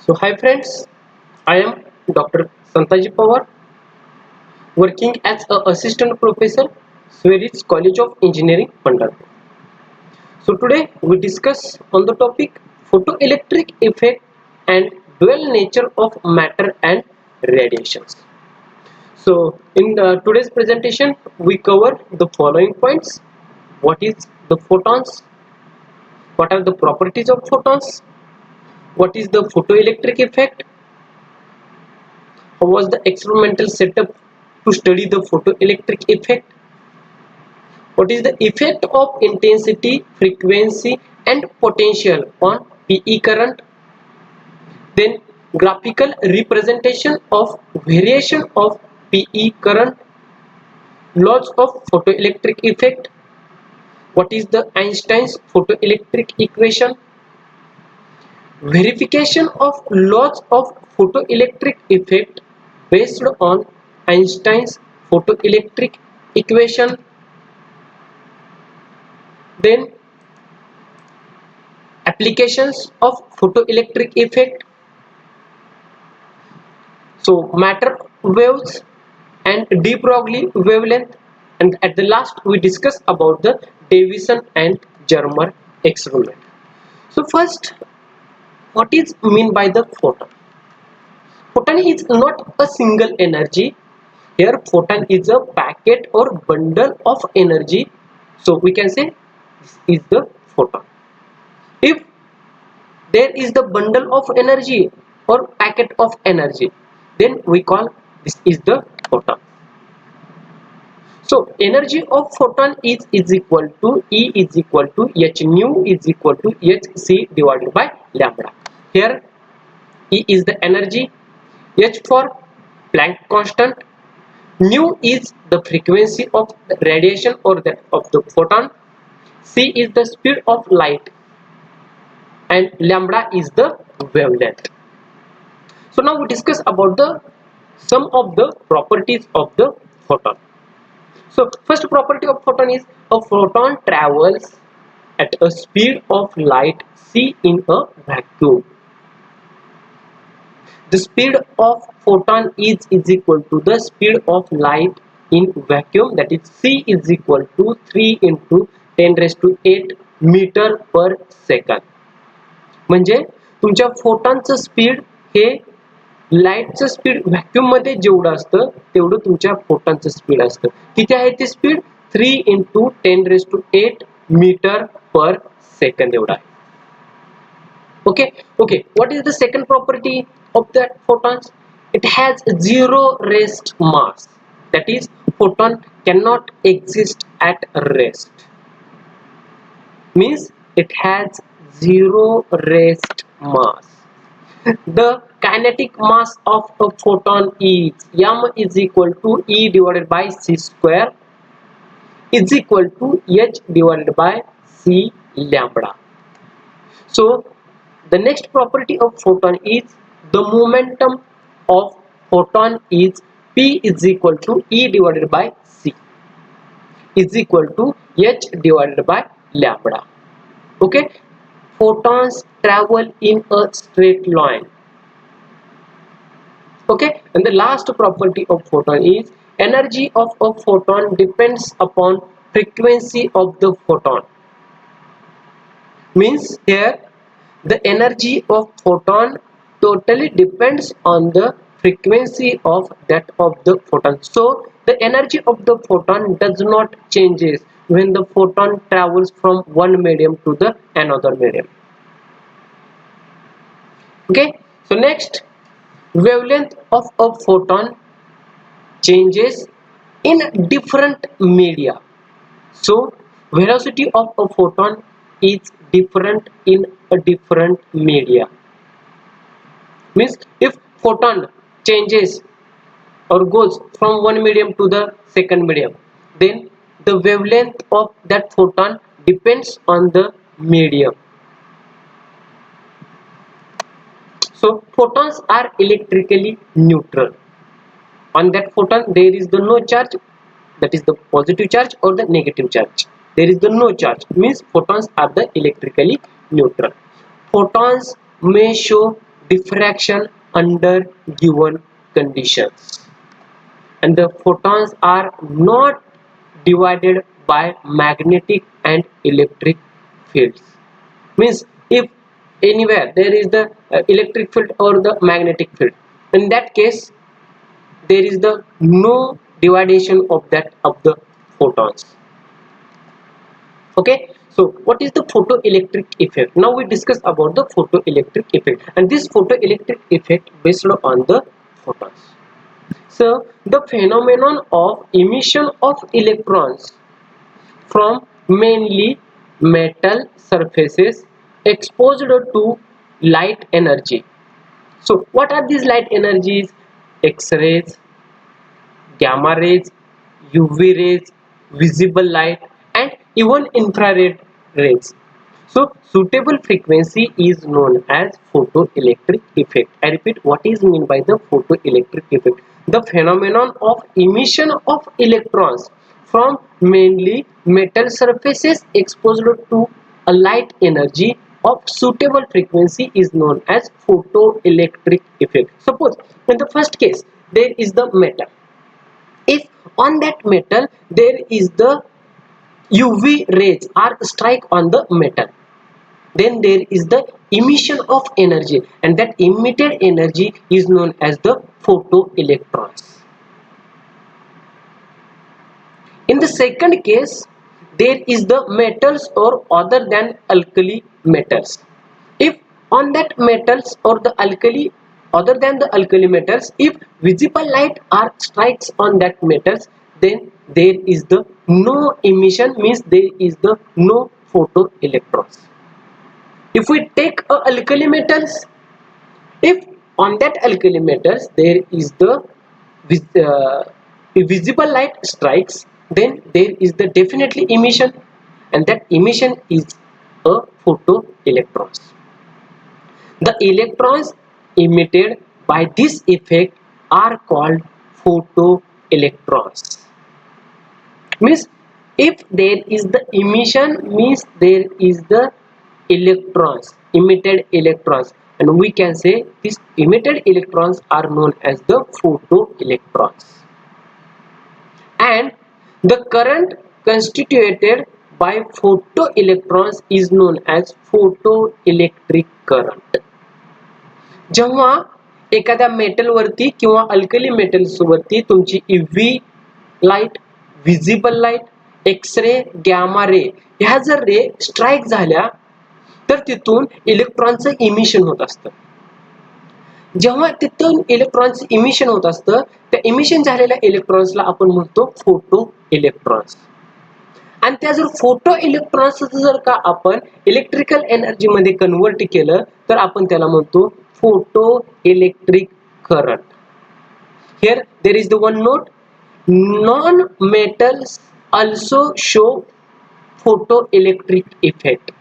So hi friends, I am Dr. Santaji Pawar, working as a assistant professor, Swedish College of Engineering, Pandharpur. So today we discuss on the topic photoelectric effect and dual nature of matter and radiations. So in today's presentation we cover the following points: what is the photons, what are the properties of photons, what is the photoelectric effect, how was the experimental setup to study the photoelectric effect, what is the effect of intensity, frequency and potential on PE current, then graphical representation of variation of PE current, laws of photoelectric effect, what is the Einstein's photoelectric equation, verification of laws of photoelectric effect based on Einstein's photoelectric equation, then applications of photoelectric effect, so matter waves and de Broglie wavelength, and at the last we discuss about the Davison and Germer experiment. So first, what is mean by the photon? Photon is not a single energy. Here photon is a packet or bundle of energy, so we can say this is the photon. If there is the bundle of energy or packet of energy, then we call this is the photon. So energy of photon is equal to E is equal to h nu is equal to hc divided by lambda. Here E is the energy, h for Planck constant, nu is the frequency of the radiation or the of the photon, c is the speed of light, and lambda is the wavelength. So now we discuss about the some of the properties of the photon. So first property of photon is a photon travels at a speed of light c in a vacuum. The speed of photon is equal to the speed of light in vacuum, that is c is equal to 3 into 10 raised to 8 meter per second. म्हणजे तुमच्या फोटॉनचं speed हे लाईटचं speed vacuum मध्ये जेवढं असतं तेवढं तुमच्या फोटॉनचं speed असतं. किती आहे ते speed? 3 into 10 raised to 8 metre per second एवढा आहे. Okay, what is the second property of that photons? It has zero rest mass, that is photon cannot exist at rest, means it has zero rest mass. The kinetic mass of a photon is m is equal to E divided by c square is equal to h divided by c lambda. So the next property of photon is the momentum of photon is P is equal to E divided by C is equal to h divided by lambda. Okay, photons travel in a straight line. Okay, and the last property of photon is energy of a photon depends upon frequency of the photon, means here the energy of photon totally depends on the frequency of that of the photon. So the energy of the photon does not changes when the photon travels from one medium to the another medium. Okay, so next, wavelength of a photon changes in different media. So velocity of a photon is different in a different media, means if photon changes or goes from one medium to the second medium, then the wavelength of that photon depends on the medium. So photons are electrically neutral. On that photon there is the no charge, that is the positive charge or the negative charge. There is the no charge, means photons are the electrically neutral. Photons may show diffraction under given conditions, and the photons are not divided by magnetic and electric fields. Means if anywhere there is the electric field or the magnetic field, in that case there is the no dividation of the photons. Okay, so what is the photoelectric effect? Now we discuss about the photoelectric effect, and this photoelectric effect based on the photons. So the phenomenon of emission of electrons from mainly metal surfaces exposed to light energy. So what are these light energies? X-rays, gamma rays, UV rays, visible light, and even infrared rays. So suitable frequency is known as photoelectric effect. I repeat, what is meant by the photoelectric effect? The phenomenon of emission of electrons from mainly metal surfaces exposed to a light energy of suitable frequency is known as photoelectric effect. Suppose in the first case there is the metal. If on that metal there is the UV rays are strike on the metal, then there is the emission of energy, and that emitted energy is known as the photoelectrons. In the second case, there is the metals or other than alkali metals. If on that metals or the alkali other than the alkali metals, if visible light are strikes on that metals, then there is the no emission, means there is the no photoelectrons. If we take a alkali metals, if on that alkali metals there is the uh, visible light strikes, then there is the definitely emission, and that emission is a photoelectrons. The electrons emitted by this effect are called photoelectrons. Means if there is the emission, means there is the electrons, emitted electrons, and we can say these emitted electrons are known as the photoelectrons. And the current constituted by photoelectrons is known as photoelectric current. जेव्हा एखाद्या metal वरती किंवा alkali metals वरती तुमची UV light, visible light, X-ray, gamma ray ह्या जर रे strike झाल्या तर तिथून इलेक्ट्रॉनचं इमिशन होत असतं. जेव्हा तिथून इलेक्ट्रॉनचं इमिशन होत असतं, त्या इमिशन झालेल्या इलेक्ट्रॉन्सला आपण म्हणतो फोटो इलेक्ट्रॉन्स. आणि त्या जर फोटो इलेक्ट्रॉन्स जर का आपण इलेक्ट्रिकल एनर्जी मध्ये कन्वर्ट केलं तर आपण त्याला म्हणतो photoelectric current. Here there is the one note: non-metals also show photoelectric effect.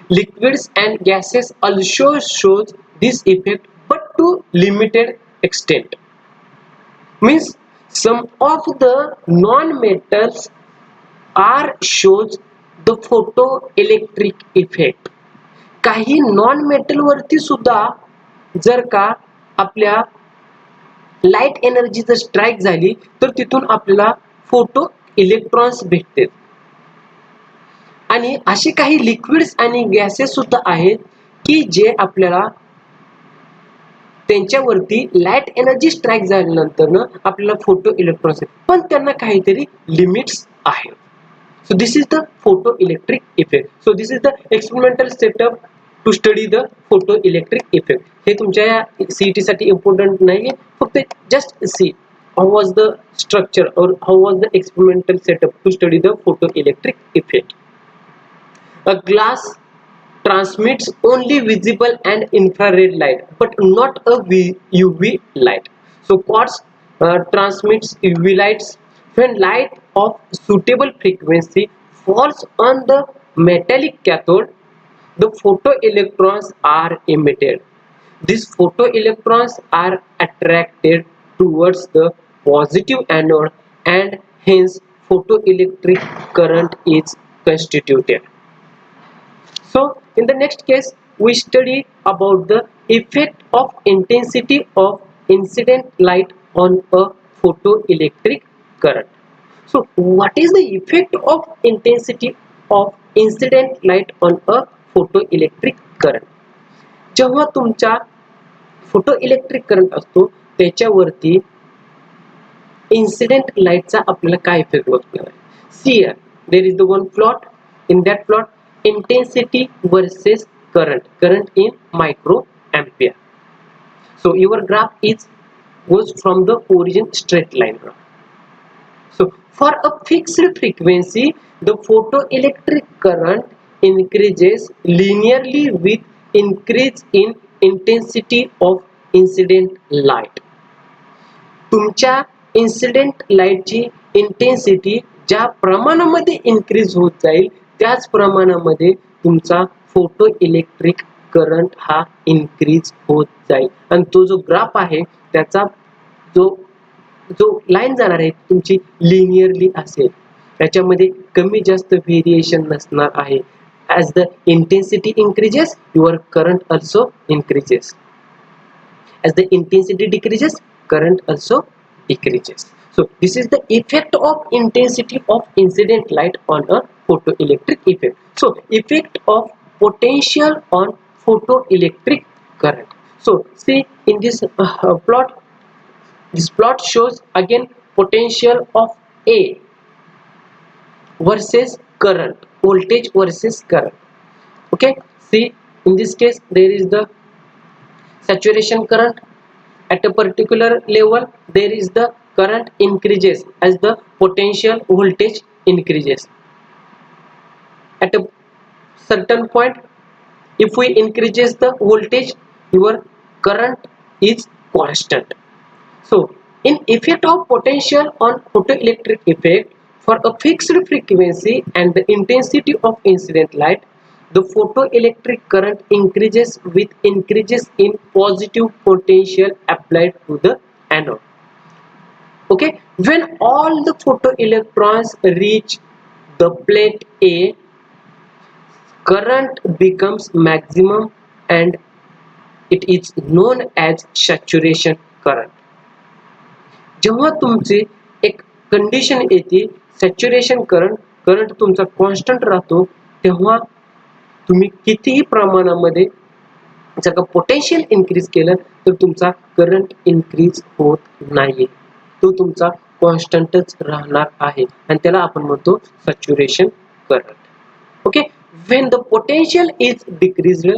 Liquids and gases also shows this effect, but to limited extent. Means some of the non-metals are shows the photoelectric effect. काही non metal वरती सुद्धा जर का आपल्या light energy जर strike झाली तर तिथून आपल्याला फोटो इलेक्ट्रॉन्स भेटते. आणि असे काही लिक्विड्स आणि गॅसेस सुद्धा आहेत की जे आपल्याला त्यांच्यावरती लाईट एनर्जी स्ट्राईक झाल्यानंतर आपल्याला फोटो इलेक्ट्रॉन्स, पण त्यांना काहीतरी लिमिट्स आहेत. So this is the photoelectric effect. So this is the experimental setup to study the photoelectric effect. हे तुमच्या CET साठी इम्पॉर्टंट नाहीये, फक्त just see how was the structure or how was the experimental setup to study the photoelectric effect. A glass transmits only visible and infrared light, but not a UV light. So quartz transmits UV lights. When light of suitable frequency falls on the metallic cathode, the photoelectrons are emitted. These photoelectrons are attracted towards the positive anode, and hence photoelectric current is constituted. So in the next case we studied about the effect of intensity of incident light on a photoelectric current. So what is the effect of intensity of incident light on a photoelectric current? जेव्हा तुमचा photoelectric current असतो त्याच्यावरती incident light चा आपल्याला काय effect बघणार आहे. See here, there is the one plot. In that plot, intensity versus current in microampere. So your graph goes from the origin straight line graph. So for a fixed frequency, the photoelectric current increases linearly with increase in intensity of incident light. तुमच्या incident लाईटची intensity ज्या प्रमाणामध्ये increase होत जाईल त्याच प्रमाणामध्ये तुमचा photo electric current हा इन्क्रीज होत जाईल आणि तो जो ग्राफ आहे त्याचा जो जो लाईन जाणार आहे तुमची लिनियरली असेल त्याच्यामध्ये कमी जास्त व्हेरिएशन नसणार आहे. As the intensity increases your current also increases. As the intensity decreases, current also decreases. So this is the effect of intensity of incident light on a photoelectric effect. So effect of potential on photoelectric current. So see in this plot, this plot shows again potential of A versus current, voltage versus current. Okay, see in this case there is the saturation current. At a particular level there is the current increases as the potential voltage increases. At a certain point, if we increases the voltage, your current is constant. So in effect of potential on photoelectric effect, for a fixed frequency and the intensity of incident light, the photoelectric current increases with increases in positive potential applied to the anode. Okay, when all the photoelectrons reach the plate A, current becomes maximum and it is known as saturation current. जेव्हा तुमची एक condition येते saturation current तुमचा constant राहतो तेव्हा तुम्ही कितीही प्रमाणामध्ये जर का पोटेन्शियल इन्क्रीज केलं तर तुमचा करंट इन्क्रीज होत नाही, तो तुमचा कॉन्स्टंटच राहणार आहे आणि त्याला आपण म्हणतो saturation current. Okay, when the potential is decreased,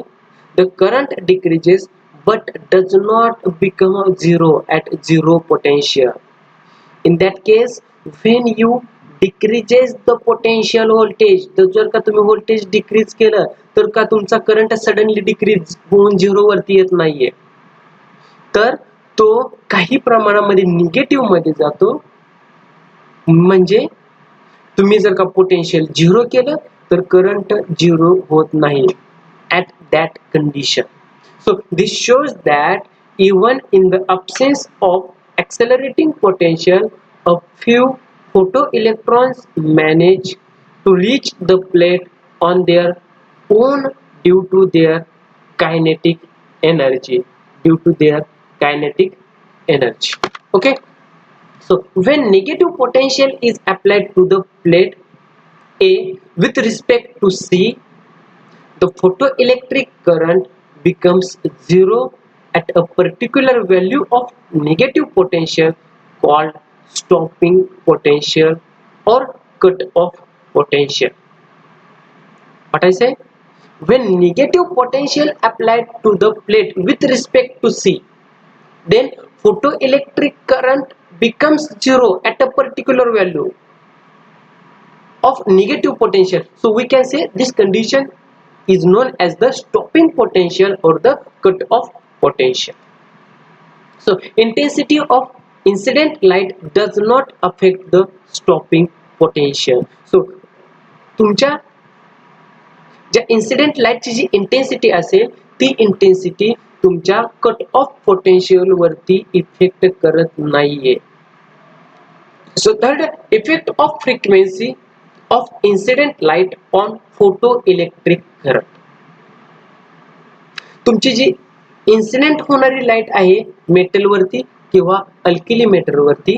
the current decreases but does not become zero at zero potential. In that case, when you decreases the potential voltage, तर जर का तुम्ही व्होल्टेज डिक्रीज केलं तर का तुमचा करंट सडनली डिक्रीज होऊन zero वरती येत नाहीये, तर तो काही प्रमाणामध्ये निगेटिव्ह मध्ये जातो. म्हणजे तुम्ही जर का पोटेन्शियल झिरो केलं तर करंट झिरो होत नाही at that condition. So this shows that even in the absence of accelerating potential, a few photoelectrons manage to reach the plate on their own due to their kinetic energy. Due to their kinetic energy. Okay. So when negative potential is applied to the plate A with respect to C, the photoelectric current becomes zero at a particular value of negative potential called stopping potential or cut-off potential. What I say? When negative potential applied to the plate with respect to C, then photoelectric current becomes zero at a particular value of negative potential. So we can say this condition is known as the stopping potential or the cut-off potential. So intensity of incident light does not affect the stopping potential. So तुमच्या ज्या incident लाईटची जी intensity असेल ती intensity तुमच्या cut off potential वरती effect करत नाहीये. So third, effect of frequency of incident light on photoelectric current. तुमची जी इन्सिडेंट होणारी लाईट आहे मेटल वरती किंवा अल्किली मेटल वरती,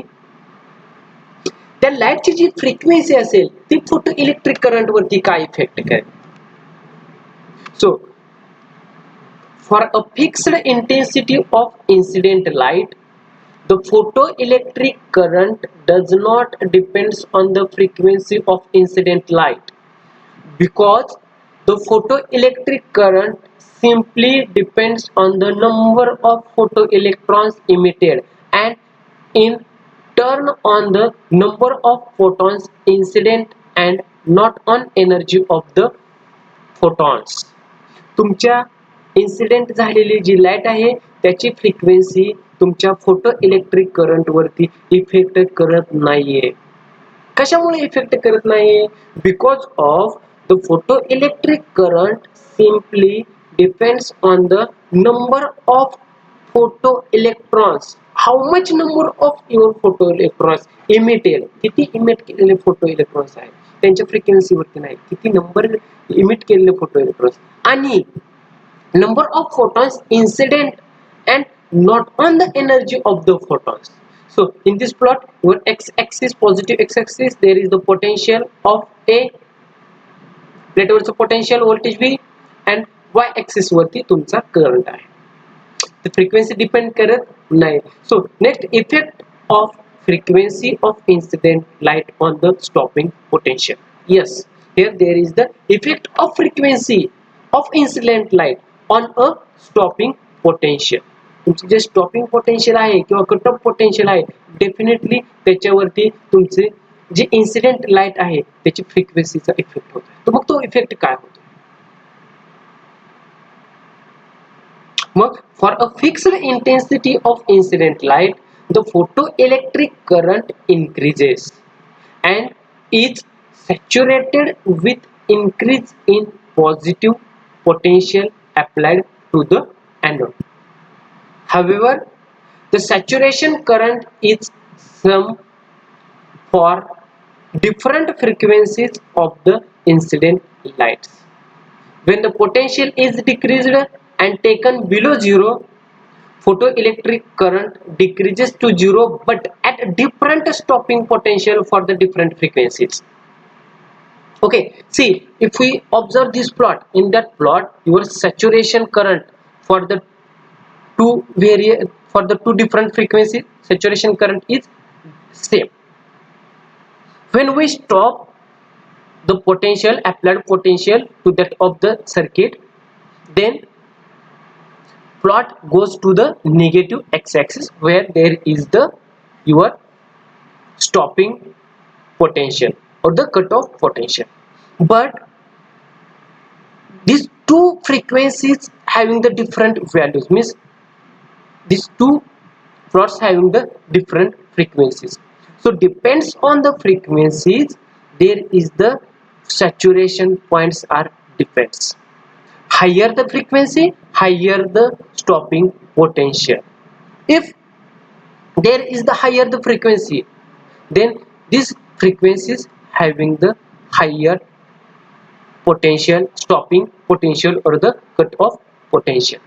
त्या लाईटची जी फ्रिक्वेन्सी असेल ती फोटो इलेक्ट्रिक करंट वरती काय इफेक्ट करेल. So for a fixed intensity of incident light, the photoelectric current does not depends on the frequency of incident light, because the photoelectric current simply depends on the number of photoelectrons emitted and in turn on the number of photons incident and not on energy of the photons. तुमच्या incident झालेली जी light आहे त्याची frequency तुमच्या photo electric current वरती effect करत नाहीये. कशामुळे effect करत नाहीये? Because of the photo electric current simply depends on the number of photo electrons. How much number of your photo electrons emitted, किती इमिट केलेले फोटो इलेक्ट्रॉन्स आहेत त्यांच्या फ्रिक्वेन्सीवरती नाही, किती नंबर इमिट केलेले फोटो इलेक्ट्रॉन्स आणि number of photons incident and not on the energy of the photons. So in this plot, your x-axis, positive x-axis, there is the potential of A, plate potential voltage V, and y-axis वरती तुमचा current आहे. The frequency depend करत नाही. So next, effect of frequency of incident light on the stopping potential. Yes, here there is the effect of frequency of incident light on a stopping potential. तुमचे जे stopping potential आहे किंवा cut off potential आहे definitely त्याच्यावरती तुमचे जे incident light आहे त्याची फ्रिक्वेन्सीचा effect होतो. तर मग तो इफेक्ट काय होतो? मग for a fixed intensity of incident light the photoelectric current increases and is saturated with increase in positive potential applied to the anode. However, the saturation current is sum for different frequencies of the incident lights. When the potential is decreased and taken below zero, photoelectric current decreases to zero but at different stopping potential for the different frequencies. Okay, see, if we observe this plot, in that plot your saturation current for the two different frequencies, saturation current is same. When we stop the potential, applied potential to that of the circuit, then plot goes to the negative x-axis where there is the your stopping potential or the cutoff potential. But these two frequencies having the different values, means these two plots having the different frequencies. So depends on the frequencies, there is the saturation points are depends. Higher the frequency, higher the stopping potential. If there is the higher the frequency, then these frequencies having the higher potential, stopping potential or the cut-off potential.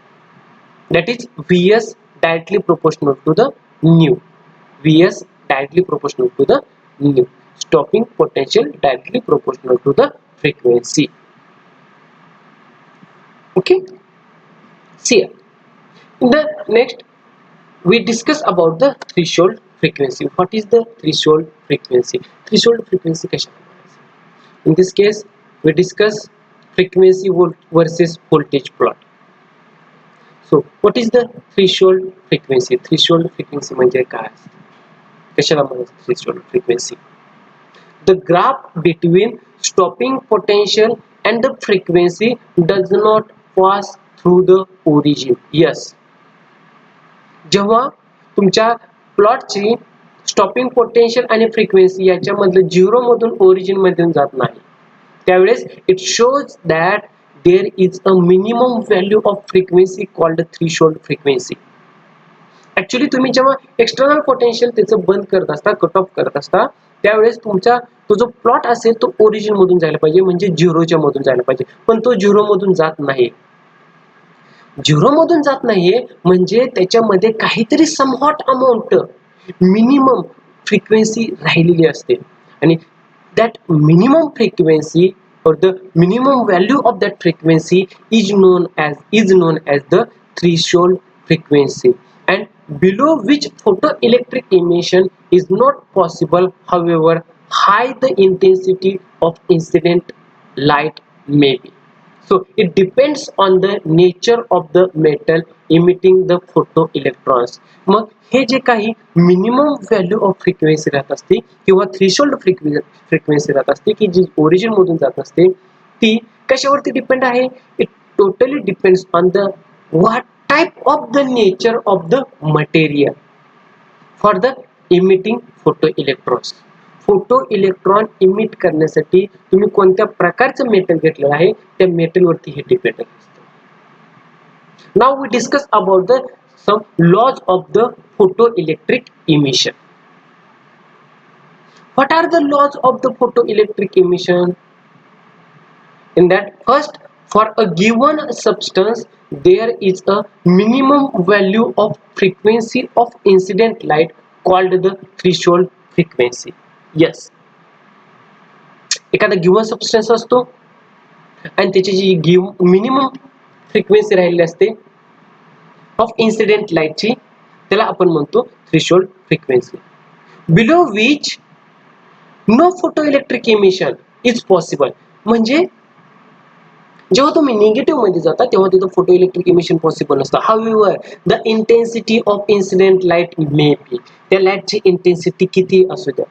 That is Vs directly proportional to the nu. Vs directly proportional to the nu. Stopping potential directly proportional to the frequency. Okay, see here. In the next we discuss about the threshold frequency. What is the threshold frequency? Threshold frequency कशाला म्हणायचं? In this case we discuss frequency versus voltage plot. So what is the threshold frequency? Threshold frequency म्हणजे काय असतं? कशाला म्हणायचं threshold frequency? The graph between stopping potential and the frequency does not pass through the origin. Yes, जेव्हा तुमच्या प्लॉटची stopping potential आणि frequency याच्यामधलं झिरो मधून ओरिजिन मधून जात नाही त्यावेळेस it shows that there is a minimum value of frequency called threshold frequency. Actually तुम्ही जेव्हा एक्सटर्नल पोटेन्शियल त्याचं बंद करत असता, कट ऑफ करत असता, त्यावेळेस तुमचा तो जो प्लॉट असेल तो ओरिजिन मधून जायला पाहिजे, म्हणजे झिरोच्या मधून जायला पाहिजे, पण तो झिरो मधून जात नाही. झिरो मधून जात नाहीये म्हणजे त्याच्यामध्ये काहीतरी समहॉट अमाऊंट मिनिमम फ्रिक्वेन्सी राहिलेली असते आणि that minimum frequency or the minimum value of that frequency is known as the threshold frequency, and below which photoelectric emission is not possible. However high the intensity of incident light may be. So it depends on the nature of the metal emitting the photoelectrons. मग हे जे काही minimum value of frequency राहत असते किंवा threshold frequency राहत असते की जी origin मधून जात असते ती कशावरती डिपेंड आहे. It totally depends on the what type of the nature of the material for the emitting photo electrons. Photo electron emit करण्यासाठी तुम्ही कोणत्या प्रकारचं मेटल घेतलेलं आहे त्या मेटलवरती हे डिपेंड असतं. Now we discuss about the some laws of the photoelectric emission. What are the laws of the photoelectric emission? In that, first, for a given substance there is a minimum value of frequency of incident light called the threshold frequency. Yes, एखादा given substance असतो आणि त्याची जी minimum frequency राहिलेली असते of incident लाईटची त्याला आपण म्हणतो threshold frequency. Below which no photo electric emission is possible. म्हणजे जेव्हा तुम्ही निगेटिव्ह मध्ये जाता तेव्हा तिथं फोटो इलेक्ट्रिक इमिशन पॉसिबल नसतं. However the intensity of incident light may be. त्या लाईटची इंटेन्सिटी किती असू द्या,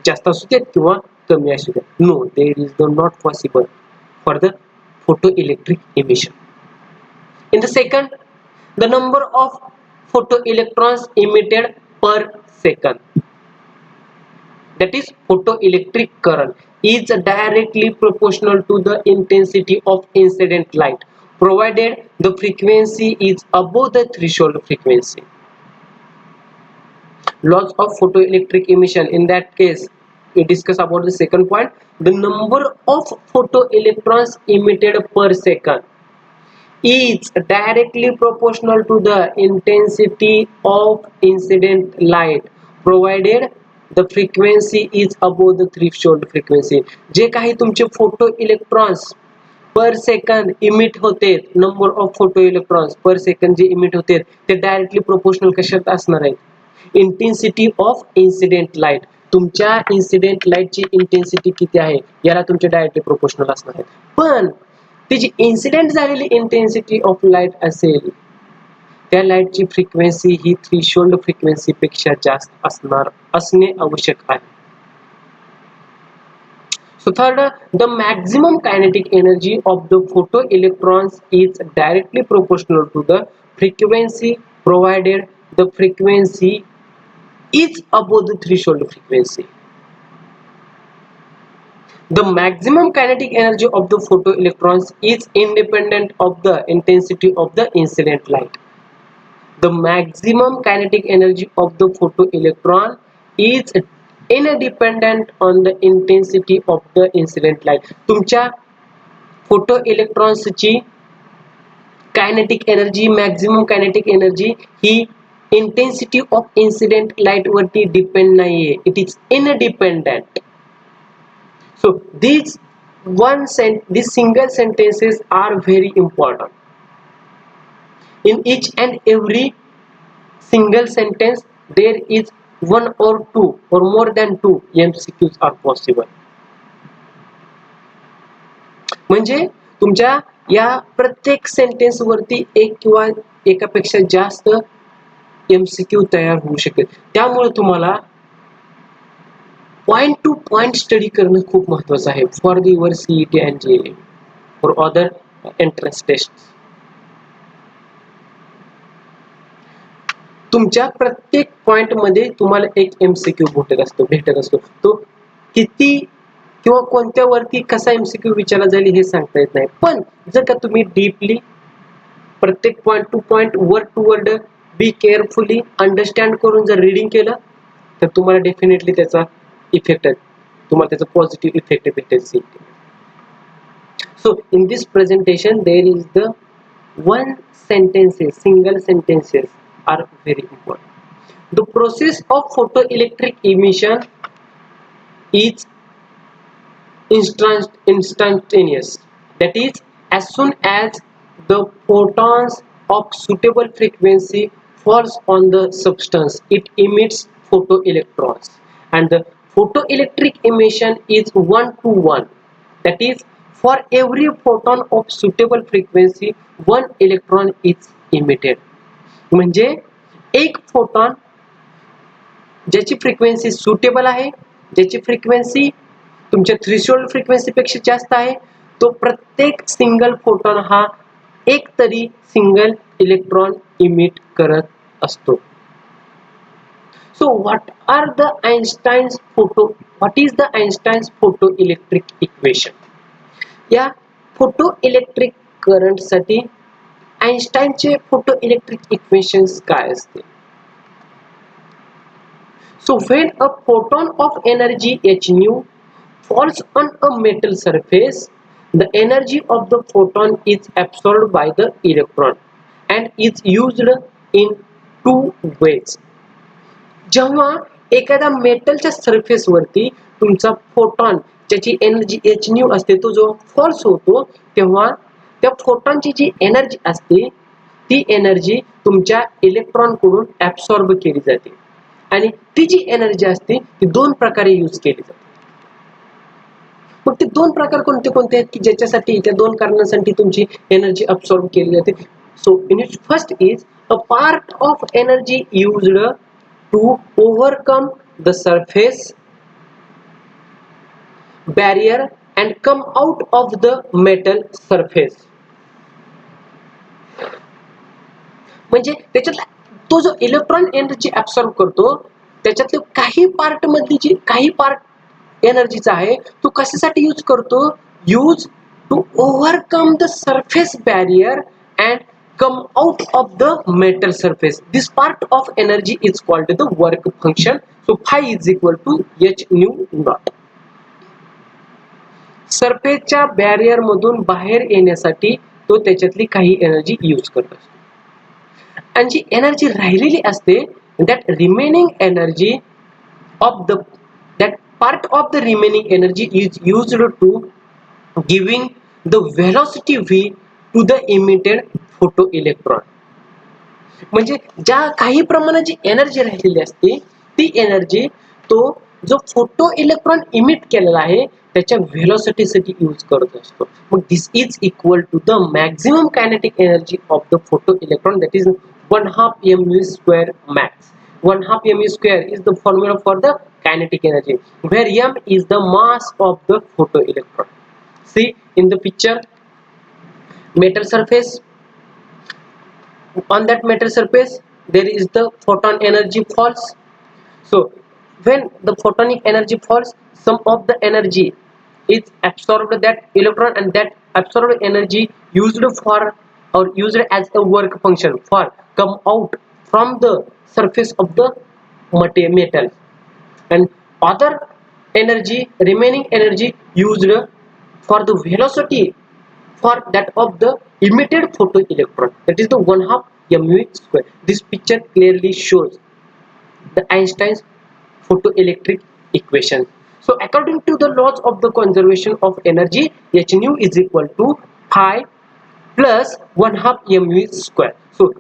जास्त असू द्या किंवा कमी असू द्या, no there is not possible for the photo electric emission. In the second, the number of photoelectrons emitted per second, that is photoelectric current, is directly proportional to the intensity of incident light provided the frequency is above the threshold frequency. Laws of photoelectric emission. In that case we discuss about the second point, the number of photoelectrons emitted per second is directly proportional to the intensity of incident light provided the frequency is above the threshold frequency. जे काही तुमचे photo electrons पर second emit होते, number of photo electrons पर second जे emit होते ते directly proportional कशात असणार आहेत, इंटेन्सिटी ऑफ इन्सिडेंट लाईट. तुमच्या इन्सिडेंट लाईटची इंटेन्सिटी किती आहे याला तुमचे डायरेक्टली प्रोपोर्शनल असणार आहेत. पण ती जी इन्सिडेंट झालेली इंटेन्सिटी ऑफ लाईट असेल त्या लाईटची फ्रिक्वेन्सी ही थ्रेशोल्ड फ्रिक्वेन्सी पेक्षा जास्त असणे आवश्यक आहे. So third, the maximum kinetic energy of the photoelectrons is directly proportional to the frequency provided the frequency is above the threshold frequency. The maximum kinetic energy of the photoelectrons is independent of the intensity of the incident light. The maximum kinetic energy of the photoelectron is independent on the intensity of the incident light. तुमच्या photo इलेक्ट्रॉन्सची kinetic energy, maximum kinetic energy ही intensity of incident light वरती depend नाहीये, it is independent. So these single sentences are very important. In each and every single sentence there is one or two or more than two MCQs are possible. म्हणजे तुमच्या या प्रत्येक sentence वरती एक किंवा एकापेक्षा जास्त MCQ तयार होऊ शकेल. त्यामुळे तुम्हाला पॉइंट टू पॉइंट स्टडी करणं खूप महत्त्वाचं आहे for the your CET and JEE for other entrance test. तुमच्या प्रत्येक पॉइंट मध्ये तुम्हाला एक MCQ भेटत असतो. तो किती किंवा कोणत्या वरती कसा MCQ विचारला जाईल हे सांगता येत नाही. पण जर का तुम्ही डीपली प्रत्येक point to point word to word be carefully understand करून जर रीडिंग केलं तर तुम्हाला डेफिनेटली त्याचा इफेक्ट आहे, तुम्हाला त्याचा पॉझिटिव्ह इफेक्ट भेटेल. So in this presentation there is the one sentences, single sentences are very important. The process of photoelectric emission is instantaneous. That is, as soon as the photons of suitable frequency falls on the substance, it emits photoelectrons, and the photoelectric emission is one to one. That is, for every photon of suitable frequency, one electron is emitted. म्हणजे एक photon ज्याची frequency suitable आहे, ज्याची frequency तुमच्या threshold frequency पेक्षा जास्त आहे, तो प्रत्येक सिंगल फोटॉन हा एक तरी सिंगल इलेक्ट्रॉन इमिट करत असतो. So what is the Einstein's photoelectric equation? या फोटोइलेक्ट्रिक करंट साठी आइन्स्टाईनचे फोटोइलेक्ट्रिक इक्वेशन्स काय असते? So when a photon of energy h nu falls on a metal surface, the energy of the photon is absorbed by the electron and is used in two ways. जेव्हा एखाद्या मेटलच्या surface वरती तुमचा photon ज्याची energy H new असते तो जो false होतो, तेव्हा त्या फोटॉनची जी एनर्जी असते ती एनर्जी तुमच्या इलेक्ट्रॉन कडून ऍब्सॉर्ब केली जाते, आणि ती जी एनर्जी असते ती दोन प्रकारे यूज केली जाते. मग ते दोन प्रकार कोणते कोणते आहेत की ज्याच्यासाठी त्या दोन कारणांसाठी तुमची एनर्जी ऍब्सॉर्ब केली जाते? So in it first is a part of energy used to overcome the surface barrier and come out of the metal surface. म्हणजे त्याच्यात तो जो इलेक्ट्रॉन एनर्जी ऍब्सॉर्ब करतो त्याच्यातले काही पार्ट मधली जी काही पार्ट एनर्जीचा आहे तो कशासाठी यूज करतो? Use to overcome the surface barrier and come out of the metal surface. This part of energy is called the work function. So phi is equal to h nu naught. सरफेसच्या barrier मधून बाहेर येण्यासाठी तो त्याच्यातली काही energy use करत असतो, आणि जी एनर्जी राहिलेली असते that remaining energy of that part of the remaining energy is used to giving the velocity v to the emitted photoelectron. म्हणजे ज्या काही प्रमाणात जी एनर्जी राहिलेली असते ती एनर्जी तो जो फोटो इलेक्ट्रॉन इमिट केलेला आहे त्याच्या व्हेलॉसिटी साठी यूज करत असतो. मग this is equal to the maximum kinetic energy of the photo electron, that is 1/2 mv square max. 1/2 mv square is the formula for the kinetic energy, where m is the mass of the photoelectron. See in the picture, metal surface, on that metal surface there is the photon energy falls. So when the photonic energy falls, some of the energy is absorbed that electron, and that absorbed energy used for or used as a work function for come out from the surface of the metal, and other energy, remaining energy used for the velocity for that of the emitted photoelectron, that is the 1/2 mv square. This picture clearly shows the Einstein's photoelectric equation. So according to the laws of the conservation of energy, h nu is equal to phi plus 1/2 mv square. So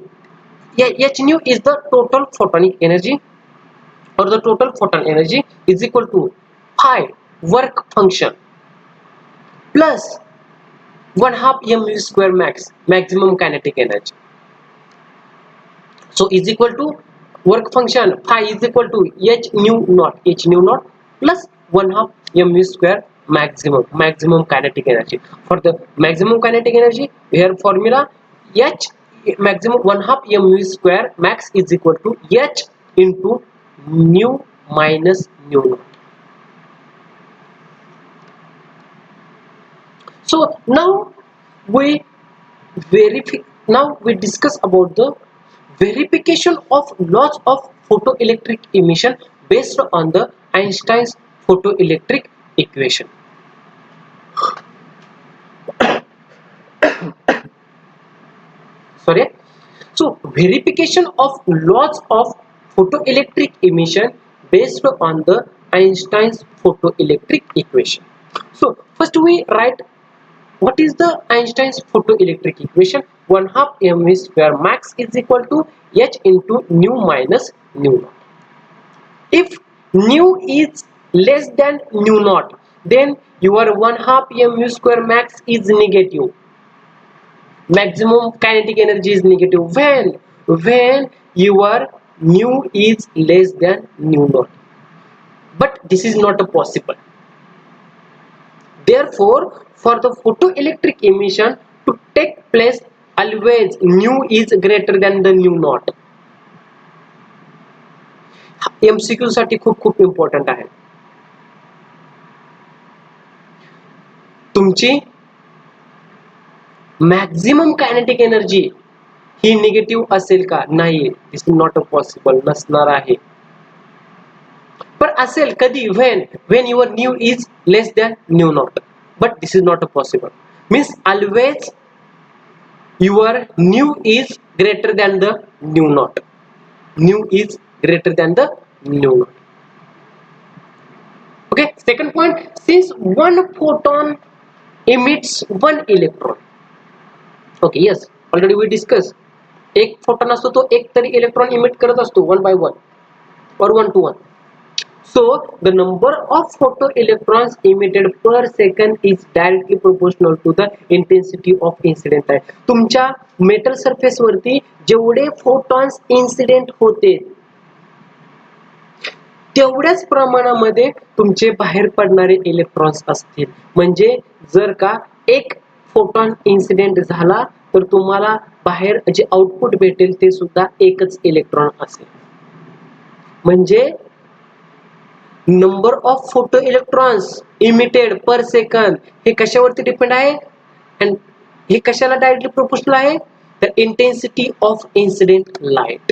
h nu is the total photonic energy, or the total photon energy is equal to phi work function plus 1/2 mv square max, maximum kinetic energy. So is equal to work function phi is equal to h nu naught plus 1/2 mv square maximum kinetic energy. For the maximum kinetic energy, here formula h maximum 1/2 mv square max is equal to h into nu minus nu naught. So now we discuss about the verification of laws of photoelectric emission based on the Einstein's photoelectric equation. sorry. So verification of laws of photoelectric emission based on the Einstein's photoelectric equation. So first we write what is the Einstein's photoelectric equation. 1 half mv square max is equal to h into nu minus nu naught. If nu is less than nu naught, then your 1 half mv square max is negative. Maximum kinetic energy is negative when your nu is less than nu naught. But this is not possible. Therefore, for the photoelectric emission to take place, always nu is greater than the nu naught. MCQ साठी खूप important आहे. तुमची maximum kinetic energy ही negative असेल का? नाही, this is not possible, नसणार आहे. पण असेल कधी? when your nu is less than nu naught, but this is not possible. Means always your nu is greater than the nu naught. Nu is greater than the nu naught. Okay, second point, since one photon emits one electron. Okay, yes, already we discussed. एक photon असतो तो एक तरी electron emit करत असतो one by one or 1 to 1. So the number of photoelectrons emitted per second is directly proportional to the intensity of incident light. तुमच्या metal surface वरती जेवढे फोटॉन्स इन्सिडेंट होते तेवढ्याच प्रमाणामध्ये तुमचे बाहेर पडणारे इलेक्ट्रॉन्स असतील. म्हणजे जर का एक फोटॉन इन्सिडेंट झाला तर तुम्हाला बाहेर जे आउटपुट भेटेल ते सुद्धा एकच इलेक्ट्रॉन असेल. म्हणजे number of photo electrons emitted पर सेकंड हे कशावरती डिपेंड आहे आणि हे कशाला डायरेक्टली प्रोपोर्शनल आहे? The intensity of incident light.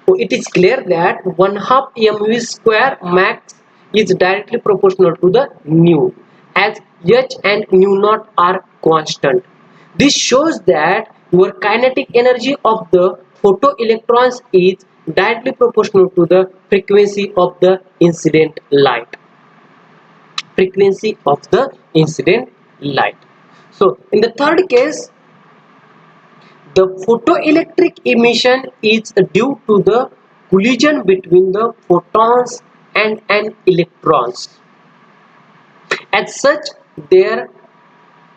So it is clear that 1 half mv square max is directly proportional to the nu, as h and nu naught are constant. This shows that your kinetic energy of the photoelectrons is directly proportional to the frequency of the incident light. Frequency of the incident light. So in the third case, the photoelectric emission is due to the collision between the photons and an electrons. As such, there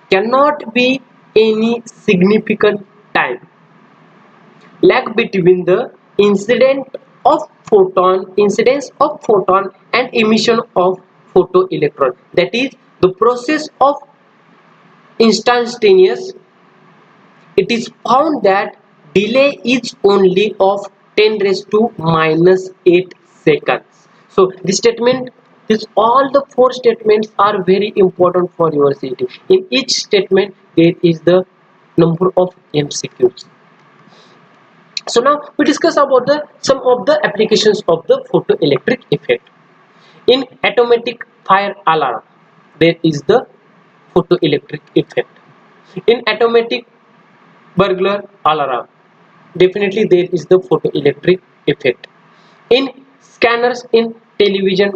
cannot be any significant time lag between the incidence of photon and emission of photoelectron. That is, the process of instantaneous. It is found that delay is only of 10 raised to minus 8 seconds. So this statement, all the four statements are very important for your CET. In each statement there is the number of MCQs. So now we discuss about some of the applications of the photoelectric effect. In automatic fire alarm there is the photoelectric effect. In automatic burglar alarm definitely there is the photoelectric effect. In scanners in television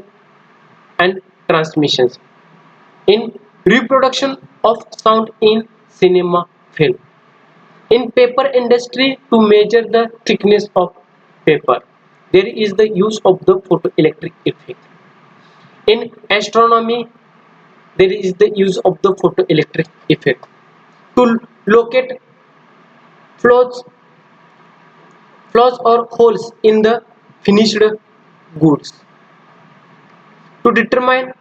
and transmissions. In reproduction of sound in cinema film. In paper industry to measure the thickness of paper there is the use of the photoelectric effect. In astronomy there is the use of the photoelectric effect to locate flaws or holes in the finished goods. To determine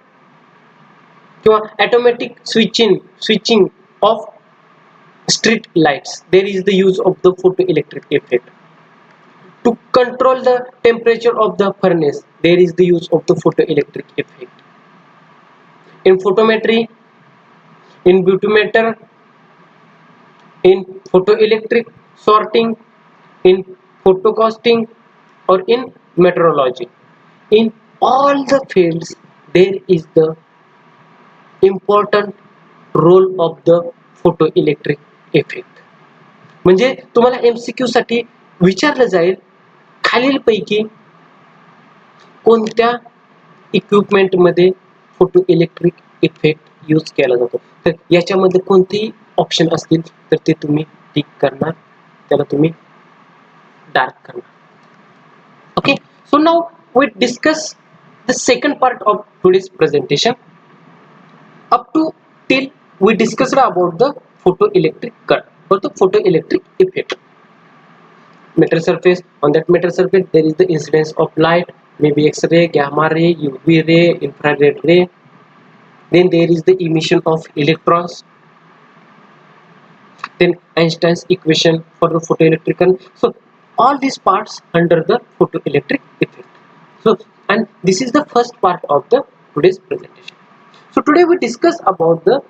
automatic switching of street lights there is the use of the photoelectric effect. To control the temperature of the furnace there is the use of the photoelectric effect. In photometry, in beautymeter, in photoelectric sorting, in photocasting or in meteorology, in all the fields there is the important role of the photoelectric effect. म्हणजे तुम्हाला MCQ साठी विचारलं जाईल खालीलपैकी कोणत्या equipment मध्ये photo electric effect use केला जातो. तर याच्यामध्ये कोणतेही ऑप्शन असतील तर ते तुम्ही टिक करणार, त्याला तुम्ही डार्क करणार. Okay, so now we discuss the second part of today's presentation. Up to till we discussed about the photoelectric current or the photoelectric effect. Metal surface, on that metal surface there is the incidence of light, maybe X-ray, gamma ray, UV ray, infrared ray. Then there is the emission of electrons. Then Einstein's equation for the photoelectric current. So all these parts under the photoelectric effect. So, and this is the first part of the today's presentation. So today we discuss about the,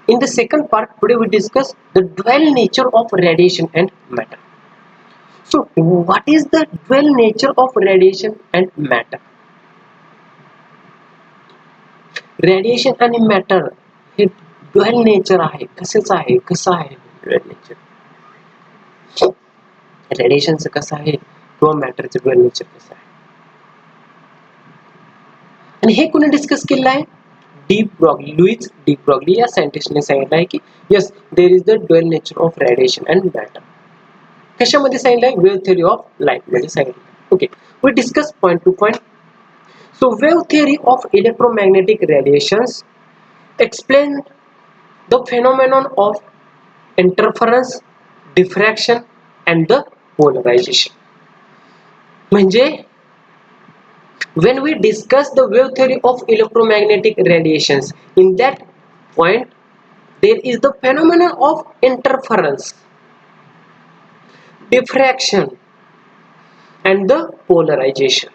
in the second part today we discuss the dual nature of radiation and matter. So what is the dual nature of radiation and matter? Radiation आणि matter हे dual nature आहे. कशाचं आहे, कसं आहे dual nature? रेडिएशनचं कसं आहे किंवा मॅटरचं dual nature कसं आहे, आणि हे कोणी डिस्कस केलं आहे? De Broglie, Louis de Broglie या सायंटिस्टने सांगितलं आहे की yes there is the dual nature of radiation and matter. कशामध्ये सांगितलंय? वेव्ह थिअरी ऑफ लाईट मध्ये सांगितलं. Okay, we discuss point to point. So wave theory of electromagnetic radiations explain the phenomenon of interference, diffraction and the polarisation. म्हणजे when we discuss the wave theory of electromagnetic radiations, in that point there is the phenomenon of interference, diffraction and the polarization.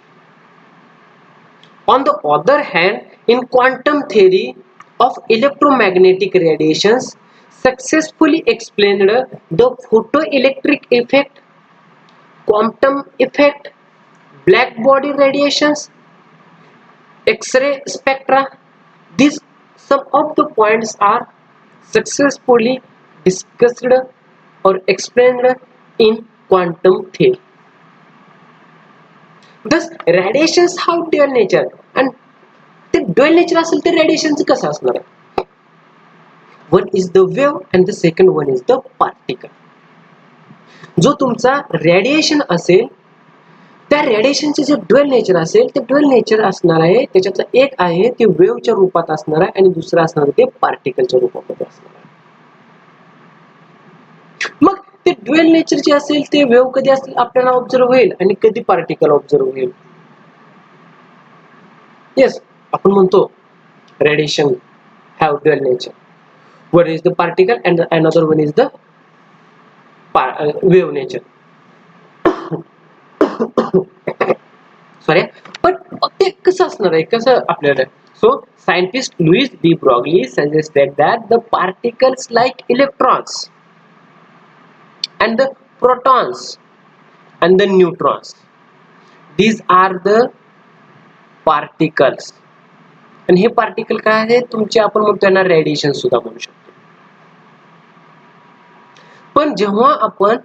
On the other hand, in quantum theory of electromagnetic radiations successfully explained the photoelectric effect, quantum effect, black body radiations, X-ray spectra. These some of the points are successfully discussed or explained in quantum theory. Thus radiations have dual nature, and the dual nature असेल तर radiations कसं असणार आहे? One is the wave and the second one is the particle. जो तुमचा radiation असेल त्या रेडिएशनचे जे dual nature असेल ते ड्युअल नेचर असणार आहे, त्याच्यातलं एक आहे ते वेव्हच्या रूपात असणार आहे आणि दुसरं असणार आहे ते पार्टिकलच्या रूपामध्ये असणार आहे. मग ते ड्युअल नेचर जे असेल ते वेव्ह कधी असेल आपल्याला ऑब्झर्व होईल आणि कधी पार्टिकल ऑब्झर्व होईल. येस, आपण म्हणतो radiation have dual nature. One is the particle and another one is the wave nature. Sorry, पण ते कसं असणार आहे, कसं आपल्याला? So scientist Louis de Broglie suggested that the particles like electrons and the protons and the neutrons, these are the particles. आणि हे particle काय आहे? तुमचे आपण म्हणतो त्यांना रेडिएशन सुद्धा म्हणू शकतो. पण जेव्हा आपण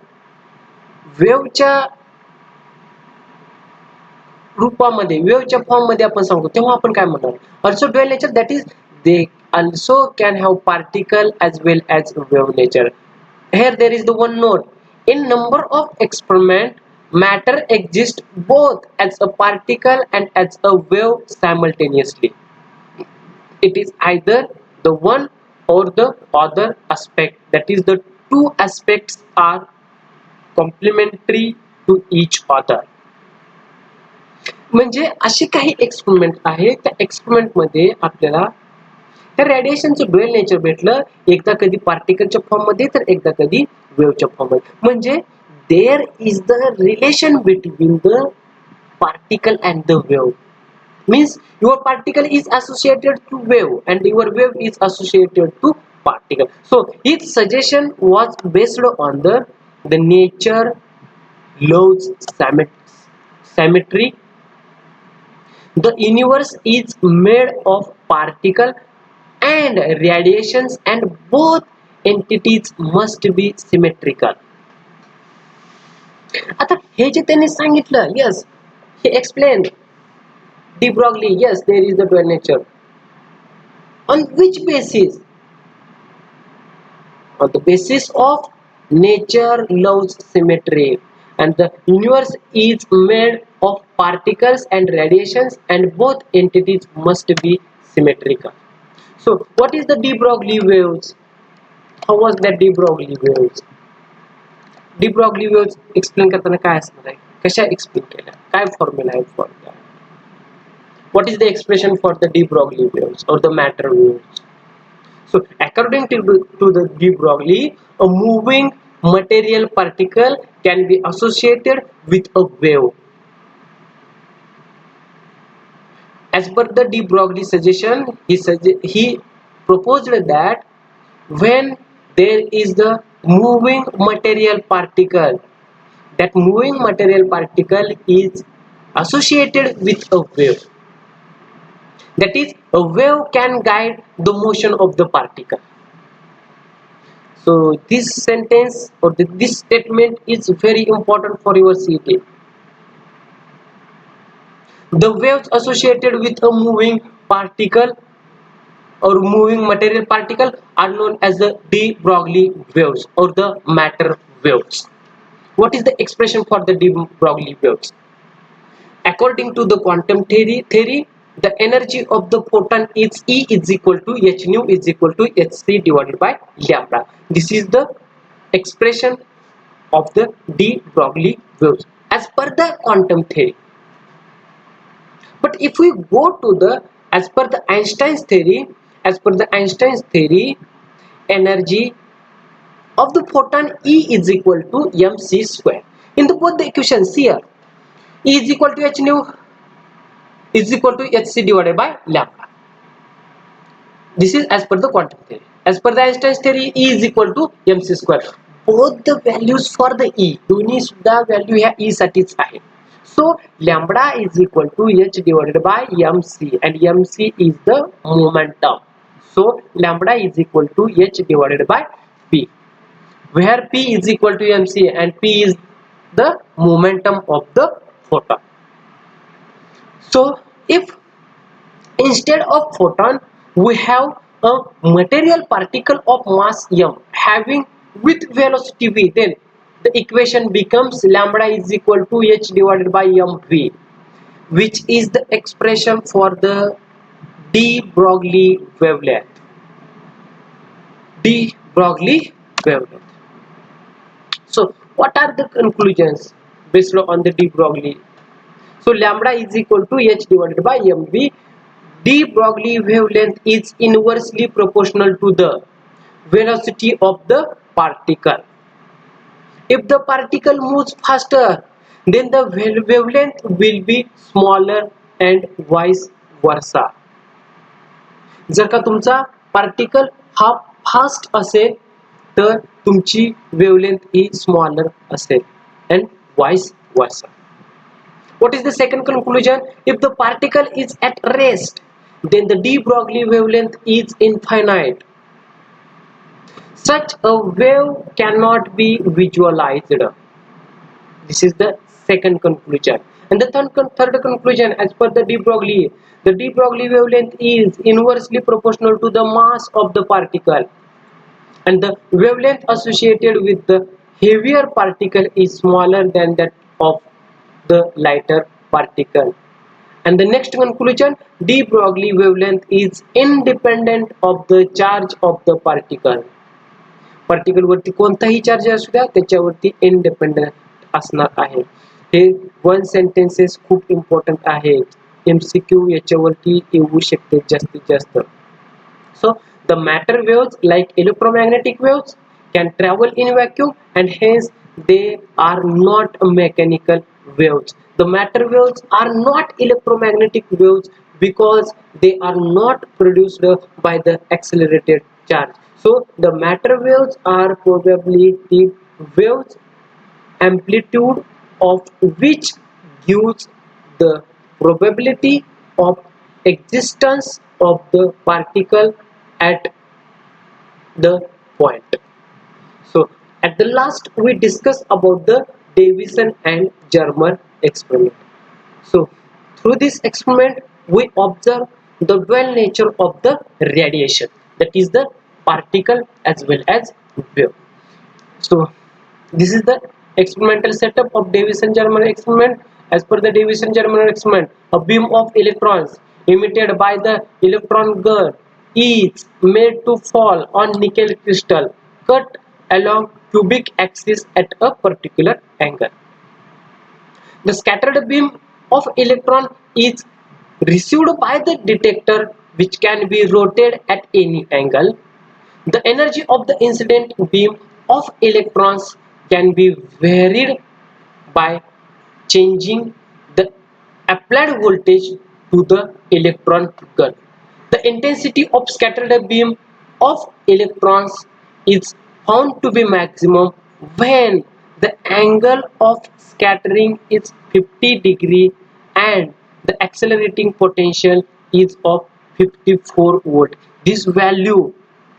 वेव्हच्या रूपामध्ये, वेव्हच्या फॉर्म मध्ये आपण सांगतो तेव्हा आपण काय म्हणणार? Also dual nature, that is they also can have particle as well as wave nature. Here there is the one note: in number of experiment, matter exists both as a particle and as a wave simultaneously. It is either the one or the other aspect, that is the two aspects are complementary to each other. म्हणजे असे काही experiment आहे, त्या experiment मध्ये आपल्याला त्या रेडिएशनचं dual nature भेटलं, एकदा कधी पार्टिकलच्या फॉर्म मध्ये तर एकदा कधी वेव्हच्या फॉर्म मध्ये. म्हणजे there is the relation between the particle and the wave. means your particle is associated to wave and your wave is associated to particle. So his suggestion was based on the nature laws, symmetry. The universe is made of particle and radiations, and both entities must be symmetrical. आता हे जे त्यांनी सांगितलं, yes, he explained de Broglie, yes, there is the dual nature. On which basis? On the basis of nature loves symmetry, and the universe is made of particles and radiations, and both entities must be symmetrical. So what is the de Broglie waves? How was that de Broglie waves? de Broglie waves explain करताना काय असणार आहे, कशा explain केल्या, काय formula आहे for that? What is the expression for the de Broglie waves or the matter waves? So according to the de Broglie, a moving material particle can be associated with a wave. As per the de Broglie suggestion, he proposed that when there is the moving material particle, that moving material particle is associated with a wave. That is, a wave can guide the motion of the particle. So this sentence or this statement is very important for your CET. The waves associated with a moving particle or moving material particle are known as the de Broglie waves or the matter waves. What is the expression for the de Broglie waves? According to the quantum theory, the energy of the photon is E is equal to h nu is equal to hc divided by lambda. This is the expression of the de Broglie waves as per the quantum theory. But if we go to the as per the Einstein's theory, energy of the photon E is equal to mc square. In the both the equations here, E is equal to h nu is equal to hc divided by lambda. This is as per the quantum theory. As per the Einstein's theory, E is equal to mc square. Both the values for the E, दोन्ही सुद्धा value ह्या E साठीच आहे. So lambda is equal to h divided by mc, and mc is the momentum. So lambda is equal to h divided by p, where p is equal to mc and p is the momentum of the photon. So if instead of photon we have a material particle of mass m having with velocity v, then the equation becomes lambda is equal to h divided by mv, which is the expression for the de Broglie wavelength. De Broglie wavelength. So what are the conclusions based on the de Broglie? So lambda is equal to h divided by mv. De Broglie wavelength is inversely proportional to the velocity of the particle. If the particle moves faster, then the wavelength will be smaller and vice versa. जर का तुमचा particle हा fast असेल तर तुमची wavelength ही smaller असेल, and vice versa. What is the second conclusion? If the particle is at rest, then the de Broglie wavelength is infinite. Such a wave cannot be visualized. This is the second conclusion. And the third conclusion, as per the de Broglie wavelength is inversely proportional to the mass of the particle, and the wavelength associated with the heavier particle is smaller than that of the lighter particle. And the next conclusion, de Broglie wavelength is independent of the charge of the particle. Particle वरती कोणताही charge असू द्या त्याच्यावरती independent असणार आहे. हे one sentences खूप important आहेत. MCQ याच्यावरती येऊ शकते जास्तीत जास्त. So the matter waves like electromagnetic waves can travel in vacuum, and hence they are not mechanical waves. The matter waves are not electromagnetic waves because they are not produced by the accelerated charge. So the matter waves are probably the waves amplitude of which gives the probability of existence of the particle at the point. So at the last we discuss about the Davison and Germer experiment. So through this experiment we observe the dual nature of the radiation, that is the particle as well as wave. So this is the experimental setup of Davison-Germer experiment. As per the Davison-Germer experiment, a beam of electrons emitted by the electron gun is made to fall on nickel crystal cut along cubic axis at a particular angle. The scattered beam of electron is received by the detector, which can be rotated at any angle. The energy of the incident beam of electrons can be varied by changing the applied voltage to the electron gun. The intensity of scattered beam of electrons is found to be maximum when the angle of scattering is 50 degree and the accelerating potential is of 54 volt. This value,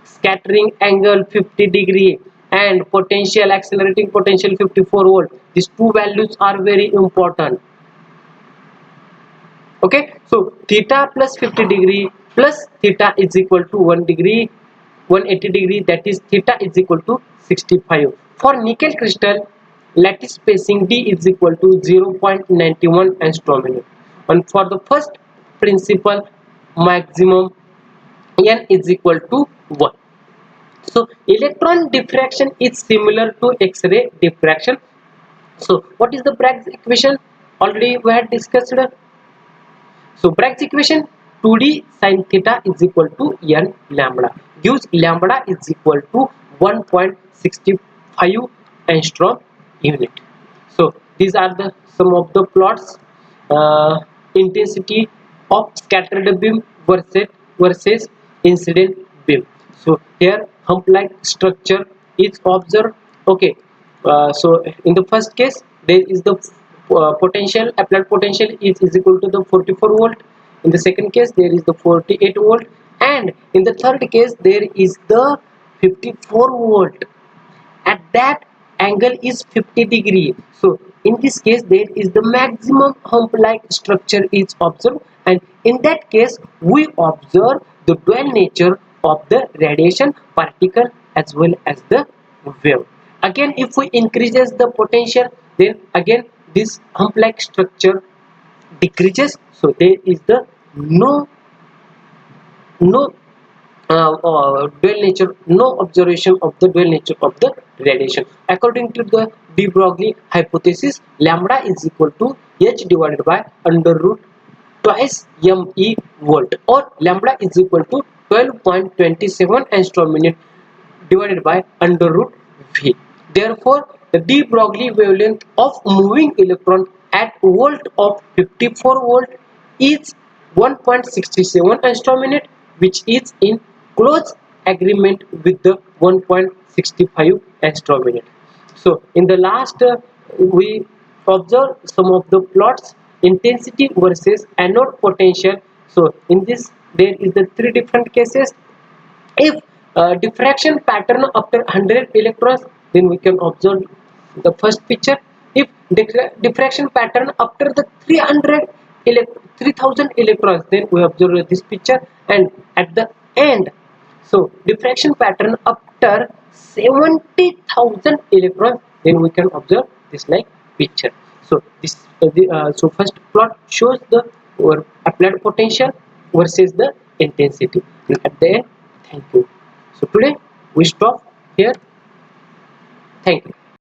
scattering angle 50 degree and potential, accelerating potential 54 volt, these two values are very important. Okay, so theta plus 50 degree plus theta is equal to 1 degree 180 degree, that is theta is equal to 65. For nickel crystal, lattice spacing d is equal to 0.91 angstrom minute, and for the first principle maximum n is equal to 1. So electron diffraction is similar to X-ray diffraction. So what is the Bragg's equation? Already we had discussed. So Bragg's equation, 2d sin theta is equal to n lambda, gives lambda is equal to 1.65 angstrom unit. So these are the some of the plots. Intensity of scattered beam versus incident beam. So here hump like structure is observed. Okay, so in the first case there is the potential, applied potential is equal to the 44 volt. In the second case there is the 48 volt, and in the third case there is the 54 volt. At that angle is 50 degree. So in this case there is the maximum hump like structure is observed, and in that case we observe the dual nature of the radiation particle as well as the wave. Again, if we increases the potential, then again this hump like structure decreases. So there is the no dual nature, no observation of the dual nature of the radiation. According to the de Broglie hypothesis, lambda is equal to h divided by under root twice me volt, or lambda is equal to 12.27 angstrom minute divided by under root v. Therefore, the de Broglie wavelength of moving electron at volt of 54 volt is 1.67 angstrom minute, which is in close agreement with the 1.65 angstrom minute. So in the last we observe some of the plots, intensity versus anode potential. So in this there is the three different cases. If diffraction pattern after 100 electrons, then we can observe the first picture. If diffraction pattern after the 3000 electrons, then we observe this picture. And at the end, so diffraction pattern after 70,000 electrons, then we can observe this like picture. So this so first plot shows the applied potential versus the intensity, and at the end, thank you. So today we stop here. Thank you.